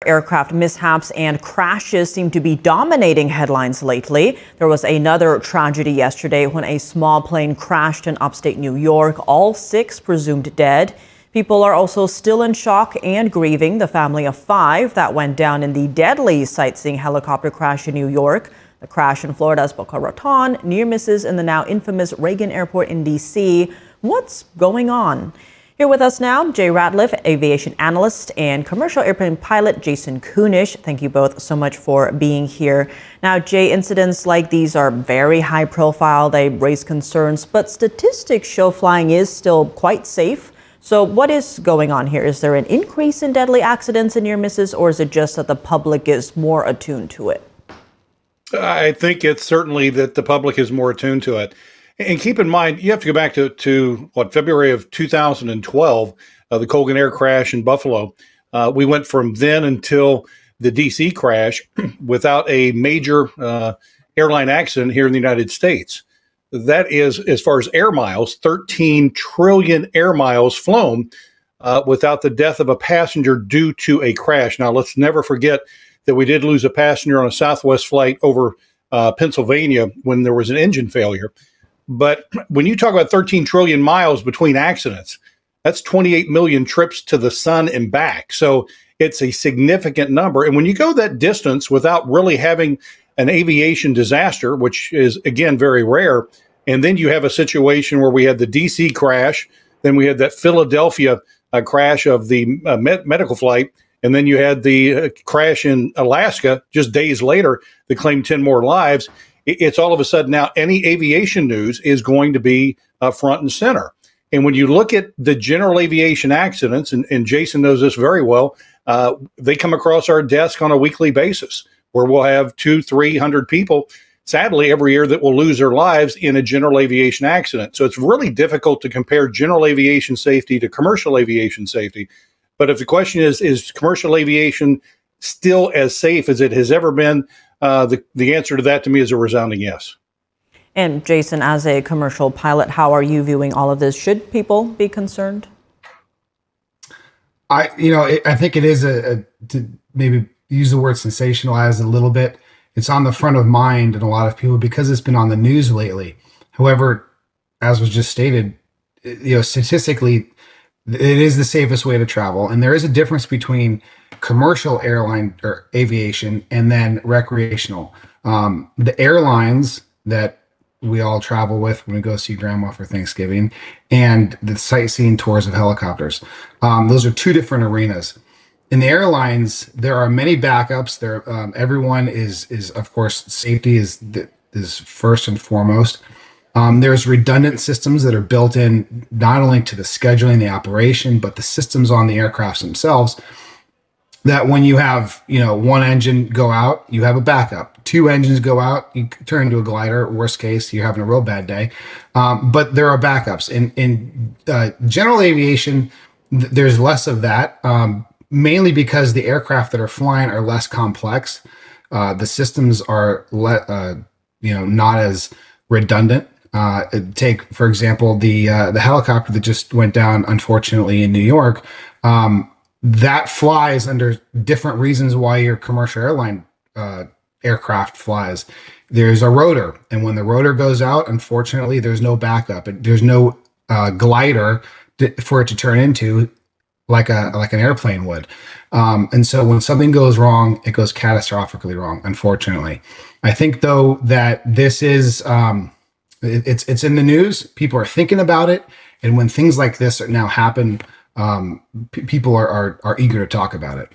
Aircraft mishaps and crashes seem to be dominating headlines lately. There was another tragedy yesterday when a small plane crashed in upstate New York. All 6 presumed dead. People are also still in shock and grieving the family of 5 that went down in the deadly sightseeing helicopter crash in New York. The crash in Florida's Boca Raton near misses in the now infamous Reagan Airport in D.C. What's going on? Here with us now, Jay Ratliff, aviation analyst, and commercial airplane pilot Jayson. Thank you both so much for being here. Now, Jay, incidents like these are very high profile. They raise concerns, but statistics show flying is still quite safe. So what is going on here? Is there an increase in deadly accidents and near misses, or is it just that the public is more attuned to it? I think it's certainly that the public is more attuned to it. And keep in mind, you have to go back to February of 2012, the Colgan Air crash in Buffalo. We went from then until the DC crash without a major airline accident here in the United States. That is, as far as air miles, 13 trillion air miles flown without the death of a passenger due to a crash. Now, let's never forget that we did lose a passenger on a Southwest flight over Pennsylvania when there was an engine failure. But when you talk about 13 trillion miles between accidents, that's 28 million trips to the sun and back. So it's a significant number. And when you go that distance without really having an aviation disaster, which is, again, very rare, and then you have a situation where we had the DC crash, then we had that Philadelphia crash of the medical flight, and then you had the crash in Alaska just days later that claimed 10 more lives. It's all of a sudden now any aviation news is going to be front and center. And when you look at the general aviation accidents, and Jayson knows this very well, they come across our desk on a weekly basis where we'll have 200-300 people, sadly, every year that will lose their lives in a general aviation accident. So it's really difficult to compare general aviation safety to commercial aviation safety. But if the question is commercial aviation still as safe as it has ever been, the answer to that to me is a resounding yes. And Jayson, as a commercial pilot, how are you viewing all of this? Should people be concerned? I think it is to maybe use the word sensationalize a little bit. It's on the front of mind in a lot of people because it's been on the news lately. However, as was just stated, statistically, it is the safest way to travel. And there is a difference between commercial airline or aviation and then recreational. The airlines that we all travel with when we go see grandma for Thanksgiving and the sightseeing tours of helicopters. Those are 2 different arenas. In the airlines, there are many backups. Everyone is of course, safety is first and foremost. There's redundant systems that are built in not only to the scheduling, the operation, but the systems on the aircrafts themselves, that when you have, one engine go out, you have a backup. 2 engines go out, you turn into a glider. Worst case, you're having a real bad day. But there are backups. In general aviation, there's less of that, mainly because the aircraft that are flying are less complex. The systems are, not as redundant. Take, for example, the helicopter that just went down, unfortunately, in New York. That flies under different reasons why your commercial airline aircraft flies. There's a rotor, and when the rotor goes out, unfortunately, there's no backup. There's no glider for it to turn into like an airplane would. And so when something goes wrong, it goes catastrophically wrong, unfortunately. I think, though, that this is it's in the news. People are thinking about it, and when things like this now happen, people are eager to talk about it.